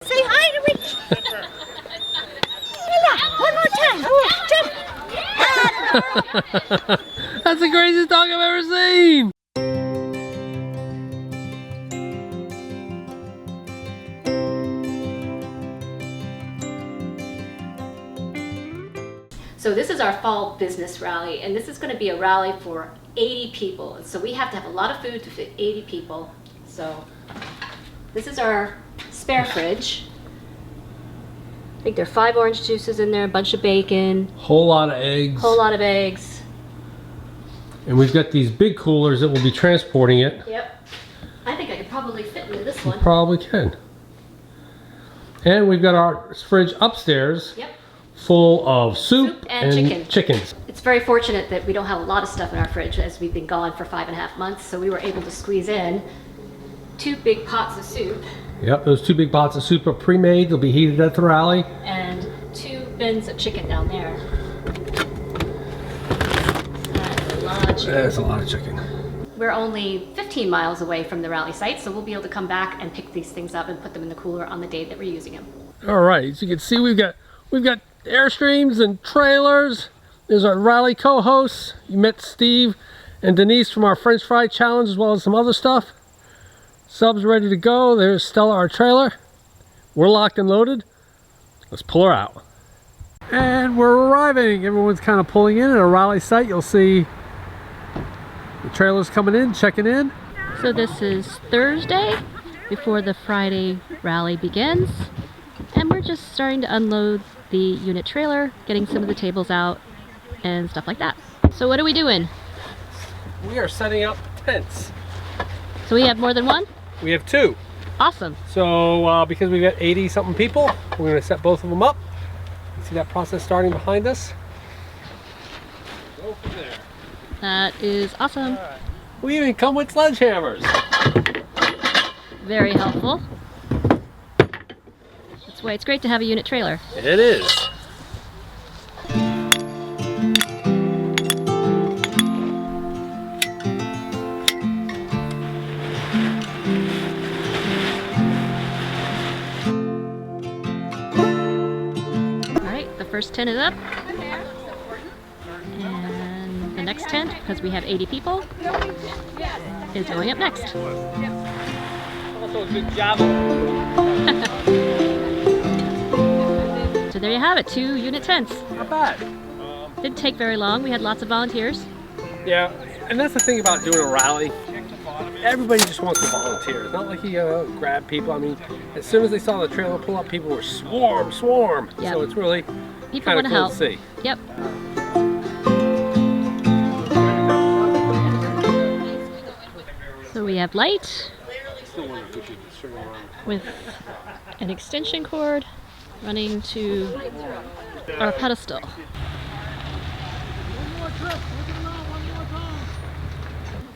Say hi to Rich. One more time. Jump. That's the craziest dog I've ever seen. So this is our fall business rally, and this is going to be a rally for 80 people. And so we have to have a lot of food to fit 80 people. So this is our spare fridge. I think there are 5 orange juices in there, a bunch of bacon. Whole lot of eggs. Whole lot of eggs. And we've got these big coolers that will be transporting it. Yep. I think I could probably fit into this one. You probably can. And we've got our fridge upstairs. Yep. Full of soup and chickens. It's very fortunate that we don't have a lot of stuff in our fridge as we've been gone for 5.5 months, so we were able to squeeze in 2 big pots of soup. Yep, those 2 big pots of soup are pre-made. They'll be heated at the rally. And 2 bins of chicken down there. That's a lot of chicken. That's a lot of chicken. We're only 15 miles away from the rally site, so we'll be able to come back and pick these things up and put them in the cooler on the day that we're using them. All right, so you can see we've got Airstreams and trailers. There's our rally co-hosts. You met Steve and Denise from our French Fry Challenge, as well as some other stuff. Sub's ready to go. There's Stella, our trailer. We're locked and loaded. Let's pull her out. And we're arriving. Everyone's kind of pulling in at a rally site. You'll see the trailers coming in, checking in. So this is Thursday before the Friday rally begins. And we're just starting to unload the unit trailer, getting some of the tables out and stuff like that. So what are we doing? We are setting up tents. So we have more than one? We have 2. Awesome. So because we've got 80 something people, we're going to set both of them up. You see that process starting behind us? Go from there. That is awesome. Right. We even come with sledgehammers. Very helpful. That's why it's great to have a unit trailer. It is. Alright, the first tent is up. And the next tent, because we have 80 people, is going up next. Also a good job. So there you have it, 2 unit tents. Not bad. Didn't take very long. We had lots of volunteers. Yeah, and that's the thing about doing a rally. Everybody just wants to volunteer. It's not like you grab people. I mean, as soon as they saw the trailer pull up, people were swarm. Yep. So it's really People kind want of to cool help. to see. Yep. So we have light with an extension cord running to our pedestal.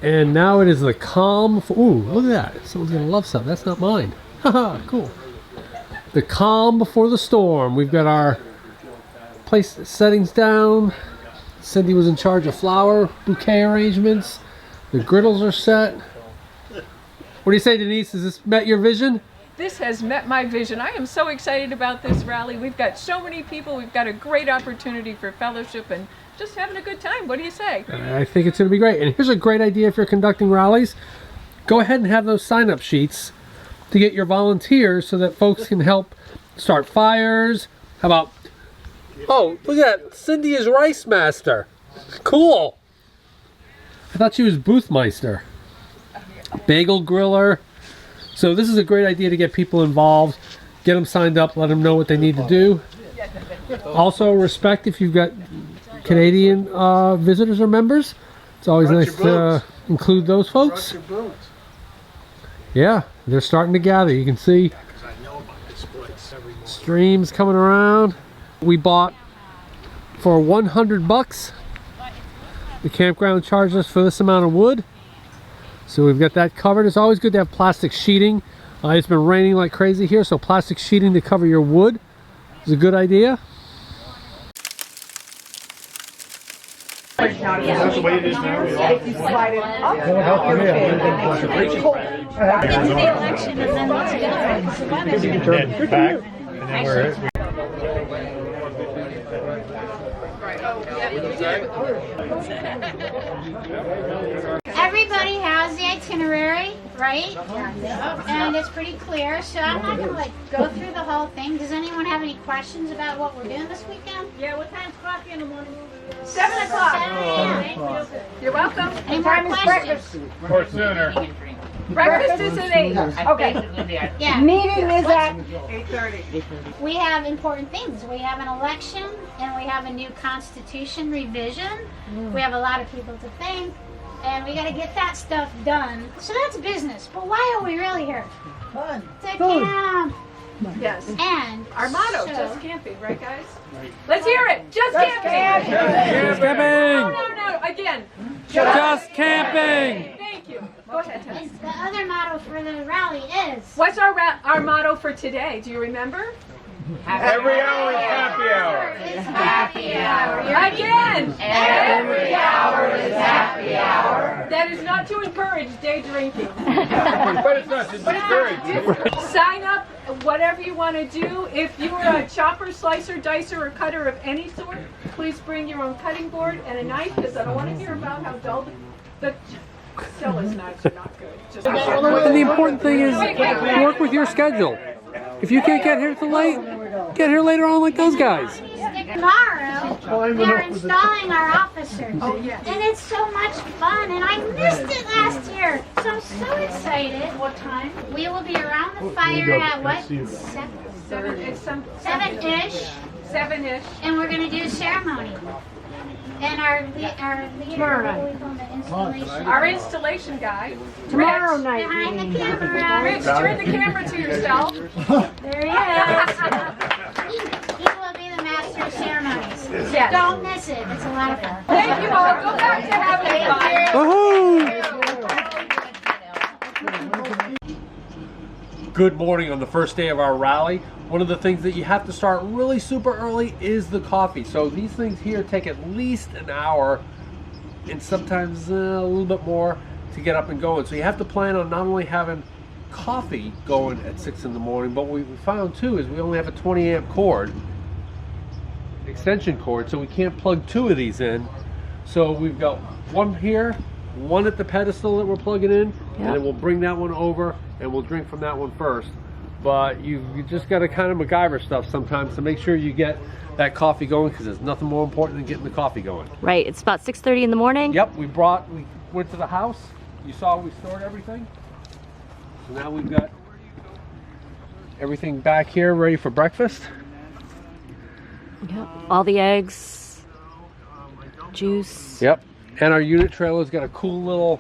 And now it is the calm. Ooh, look at that. Someone's gonna love something. That's not mine. Haha, cool. The calm before the storm. We've got our place settings down. Cindy was in charge of flower bouquet arrangements. The griddles are set. What do you say, Denise? Has this met your vision? This has met my vision. I am so excited about this rally. We've got so many people. We've got a great opportunity for fellowship and just having a good time. What do you say? I think it's going to be great. And here's a great idea if you're conducting rallies. Go ahead and have those sign-up sheets to get your volunteers so that folks can help start fires. How about... Oh, look at that. Cindy is Rice Master. Cool. I thought she was Boothmeister. Bagel griller. So this is a great idea to get people involved, get them signed up, let them know what they need to do. Also respect if you've got Canadian visitors or members. It's always nice to include those folks. Yeah, they're starting to gather. You can see streams coming around. We bought for $100. The campground charged us for this amount of wood. So we've got that covered. It's always good to have plastic sheeting. It's been raining like crazy here, so plastic sheeting to cover your wood is a good idea. That's the way it is now. If you slide it up, Into the election and then let's get it. And back, and then we're Everybody has the itinerary, right? And it's pretty clear, so I'm not gonna like go through the whole thing. Does anyone have any questions about what we're doing this weekend? Yeah, what time's coffee in the morning? 7 o'clock. 7 a.m. You're welcome. Any more questions? or sooner. Breakfast is at 8. okay. Yeah. Meeting is at 8:30. We have important things. We have an election and we have a new constitution revision. We have a lot of people to thank and we got to get that stuff done. So that's business. But why are we really here? fun. To camp. Yes. And Our motto, so, just camping, right guys? Let's hear it. Just camping. Just camping! No, again. Just camping! Thank you. Go ahead, Tess. the other motto for the rally is What's our motto for today? Do you remember? Every hour is happy hour. is happy hour. Again. Every hour is happy hour. That is not to encourage day drinking. But it's not to discourage. Sign up, whatever you want to do. If you are a chopper, slicer, dicer, or cutter of any sort, please bring your own cutting board and a knife because I don't want to hear about how dull the Stella's knives are not good. Just And the important thing is work with your schedule. If you can't get here till late, get here later on like those guys. tomorrow. They're installing our officers. Oh, yes. And it's so much fun, and I missed it last year. So I'm so excited. What time? We will be around the fire at what? 7-ish. 7-ish. And we're going to do a ceremony. And our leader, what do we call the installation? Our installation guy. Tomorrow Rich, night. Behind the camera. Rich, turn the camera to yourself. There he is. He will be the master of ceremonies. Yes. Don't miss it. It's a lot of fun. Thank you all. Go back to having fun. Woohoo! Good morning on the first day of our rally. One of the things that you have to start really super early is the coffee. So these things here take at least an hour and sometimes a little bit more to get up and going. So you have to plan on not only having coffee going at 6 in the morning, but what we found too is we only have a 20 amp cord, extension cord, so we can't plug 2 of these in. So we've got one here, one at the pedestal that we're plugging in, and then we'll bring that one over and we'll drink from that one first. But you just got to kind of MacGyver stuff sometimes to make sure you get that coffee going, because there's nothing more important than getting the coffee going. Right, it's about 6:30 in the morning. Yep, we went to the house. You saw we stored everything. So now we've got everything back here ready for breakfast. Yep. All the eggs, juice. Yep, and our unit trailer's got a cool little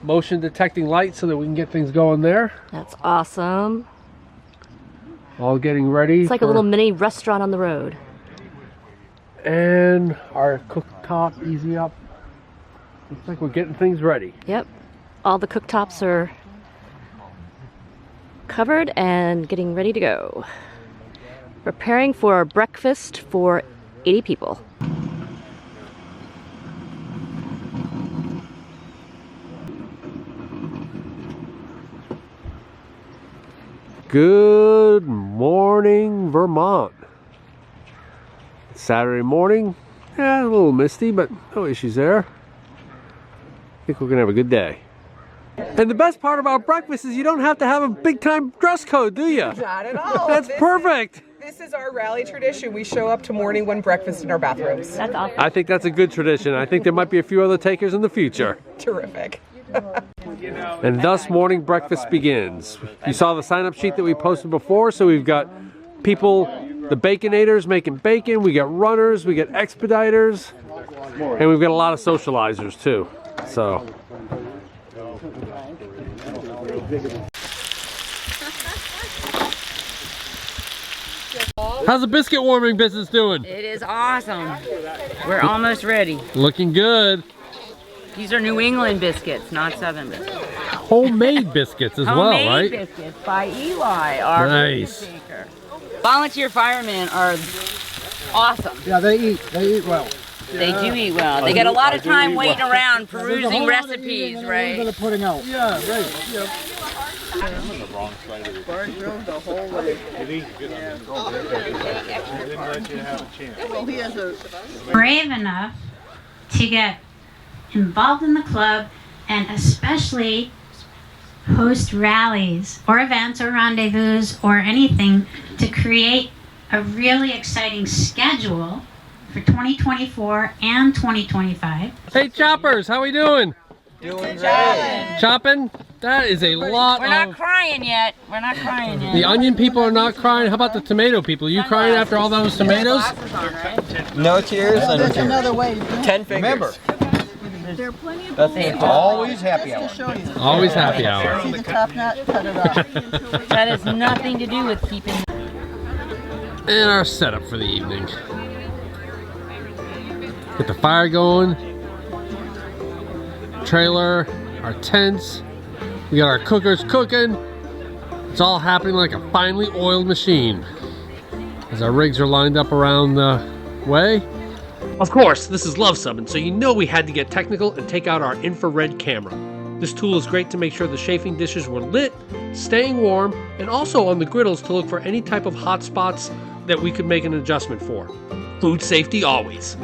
motion detecting light so that we can get things going there. That's awesome. All getting ready. It's like a little mini restaurant on the road. And our cooktop easy up. Looks like we're getting things ready. Yep. All the cooktops are covered and getting ready to go. Preparing for breakfast for 80 people. Good morning, Vermont. It's Saturday morning. Yeah, a little misty, but no issues there. I think we're gonna have a good day. And the best part about breakfast is you don't have to have a big time dress code, do you? Not at all. That's perfect. This is our rally tradition. We show up to morning one breakfast in our bathrooms. That's awesome. I think that's a good tradition. I think there might be a few other takers in the future. Terrific. And thus morning breakfast begins. You saw the sign up sheet that we posted before, so we've got people, the baconators making bacon, we got runners, we got expediters, and we've got a lot of socializers too. So how's the biscuit warming business doing? It is awesome. We're almost ready. Looking good. These are New England biscuits, not Southern biscuits. Homemade biscuits as well, right? Homemade biscuits by Eli, our Nice. biscuit baker. Volunteer firemen are awesome. Yeah, they eat well. They do eat well. They get a lot of time waiting around perusing recipes, right? Putting out. Yeah, right. Yep. Bart drove the whole way. Well, he has a Brave enough to get involved in the club and especially host rallies or events or rendezvous or anything to create a really exciting schedule for 2024 and 2025. Hey choppers, how we doing? doing great. Chopping? That is a lot We're not crying yet. We're not crying yet. The onion people are not crying. How about the tomato people? Are you crying after all those tomatoes? No tears, There's another way. 10 fingers. Remember, There are plenty of That's always happy hour. to show you. Always happy hour. See the top knot? Cut it off. That has nothing to do with keeping. And our setup for the evening. Get the fire going. Trailer, our tents. We got our cookers cooking. It's all happening like a finely oiled machine. As our rigs are lined up around the way. Of course, this is Luv Subbin, so you know we had to get technical and take out our infrared camera. This tool is great to make sure the chafing dishes were lit, staying warm, and also on the griddles to look for any type of hot spots that we could make an adjustment for. Food safety always.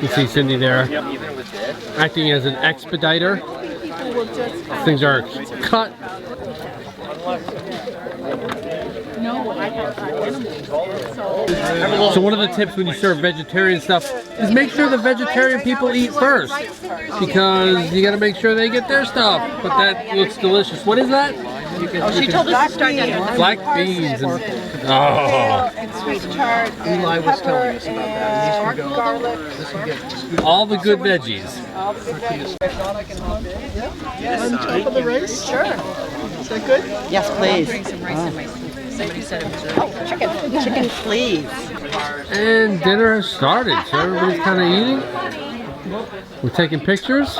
You see Cindy there acting as an expediter. Things are cut. So one of the tips when you serve vegetarian stuff is make sure the vegetarian people eat first, because you got to make sure they get their stuff. But that looks delicious. What is that? She told us to start that. Black beans and Sweet chard and pepper and garlic. all the good veggies. All the good veggies. On top of the rice? Sure. Is that good? Yes, please. Chicken, please. And dinner has started, so everybody's kind of eating. We're taking pictures.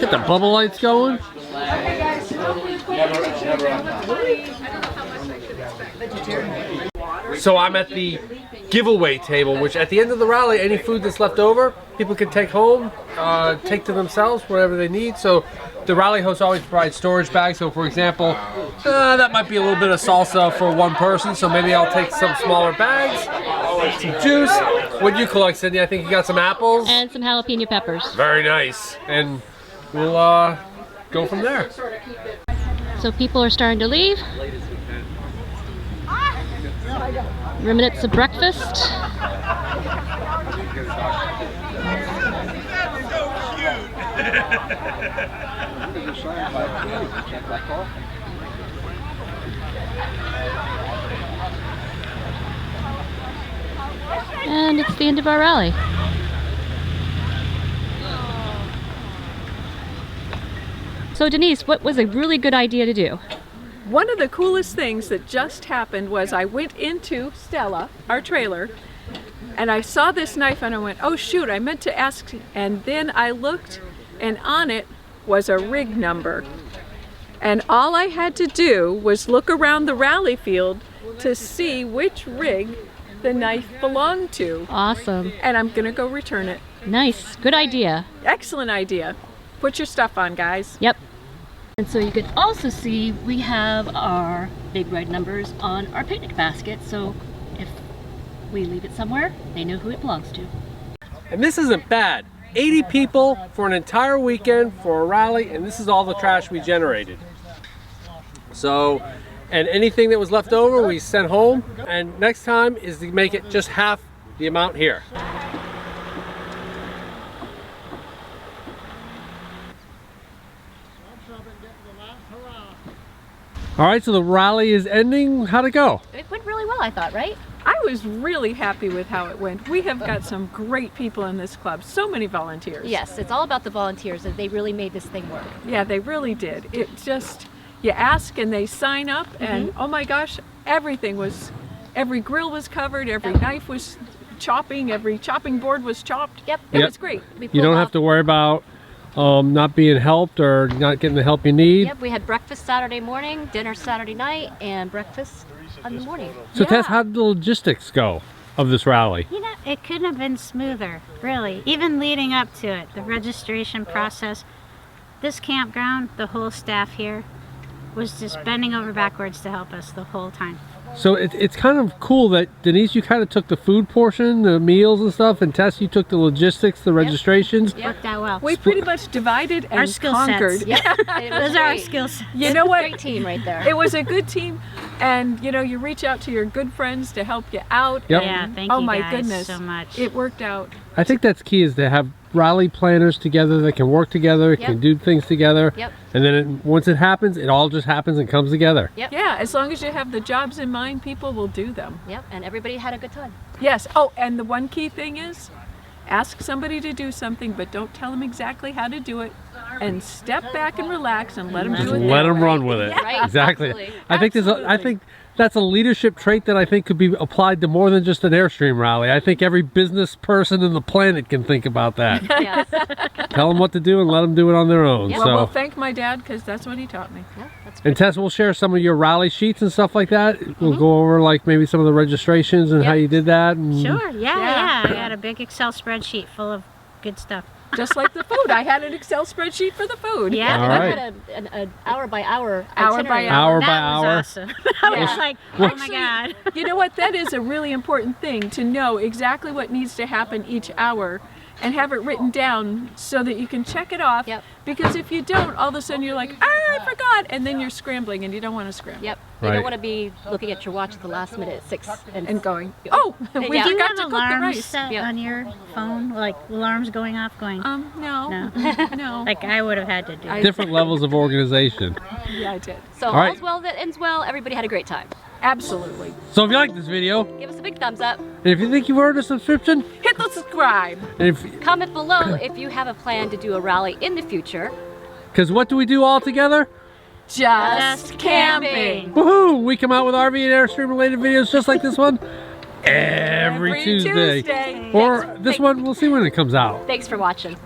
Get the bubble lights going. So I'm at the giveaway table, which at the end of the rally, any food that's left over, people can take home, take to themselves, whatever they need. So the rally host always provides storage bags. So for example, that might be a little bit of salsa for one person, so maybe I'll take some smaller bags, some juice. What do you collect, Cindy? I think you got some apples. And some jalapeno peppers. Very nice. And we'll go from there. So people are starting to leave. Remnants of breakfast. And it's the end of our rally. So Denise, what was a really good idea to do? One of the coolest things that just happened was I went into Stella, our trailer, and I saw this knife and I went, oh shoot, I meant to ask, and then I looked and on it was a rig number. And all I had to do was look around the rally field to see which rig the knife belonged to. Awesome. And I'm gonna go return it. Nice. Good idea. Excellent idea. Put your stuff on, guys. Yep. And so you can also see we have our big red numbers on our picnic basket. So if we leave it somewhere, they know who it belongs to. And this isn't bad. 80 people for an entire weekend for a rally, and this is all the trash we generated. So, and anything that was left over we sent home, and next time is to make it just half the amount here. All right, so the rally is ending. How'd it go? It went really well, I thought, right? I was really happy with how it went. We have got some great people in this club, so many volunteers. Yes, it's all about the volunteers. They really made this thing work. Yeah, they really did. It just, you ask and they sign up and oh my gosh, everything was, every grill was covered, every knife was chopping, every chopping board was chopped. Yep. It was great. You don't have to worry about not being helped or not getting the help you need. Yep, we had breakfast Saturday morning, dinner Saturday night, and breakfast in the morning. So Tess, how did the logistics go of this rally? You know, it couldn't have been smoother, really. Even leading up to it, the registration process, this campground, the whole staff here was just bending over backwards to help us the whole time. So it's kind of cool that Denise, you kind of took the food portion, the meals and stuff, and Tess, you took the logistics, the registrations. Worked out well. We pretty much divided and Our skill conquered. sets. Yep. Those are our skill sets. You know what? Great team right there. It was a good team, and you know, you reach out to your good friends to help you out. Yep. Yeah, and, thank oh you my guys goodness, so much. it worked out. I think that's key, is to have rally planners together that can work together, can do things together. Yep. And then once it happens, it all just happens and comes together. Yep. Yeah, as long as you have the jobs in mind, people will do them. Yep. And everybody had a good time. Yes. Oh, and the one key thing is, ask somebody to do something, but don't tell them exactly how to do it. And step back and relax and let them do it. Let them run with it. Right, Exactly. absolutely. I think that's a leadership trait that I think could be applied to more than just an Airstream rally. I think every business person in the planet can think about that. Yes. Tell them what to do and let them do it on their own. Yep. So. Well, thank my dad because that's what he taught me. Yeah, that's And Tess, we'll share some of your rally sheets and stuff like that. We'll go over like maybe some of the registrations and how you did that. And Sure, yeah. I got a big Excel spreadsheet full of good stuff. Just like the food. I had an Excel spreadsheet for the food. Yeah. All And right. I had an hour by hour Hour by itinerary. Hour by That hour. was awesome. I was Yeah. like, Well- oh my God. You know what? That is a really important thing, to know exactly what needs to happen each hour and have it written down so that you can check it off. Yep. Because if you don't, all of a sudden you're like, I forgot, and then you're scrambling and you don't want to scramble. Yep. You Right. don't want to be looking at your watch at the last minute at 6 And going, oh, we Yeah. Do you forgot have to cook the alarms rice. set Yeah. on your phone? Like alarms going off going, No. No. No. like I would have had to do. Different levels of organization. Yeah, I did. So All right. all's well that ends well. Everybody had a great time. Absolutely. So if you like this video, Give us a big thumbs up. and if you think you've earned a subscription, Hit the subscribe. and if Comment below if you have a plan to do a rally in the future. because what do we do all together? Just camping. Woohoo! We come out with RV and Airstream related videos just like this one every Tuesday. Tuesday. Or this one, we'll see when it comes out. Thanks for watching.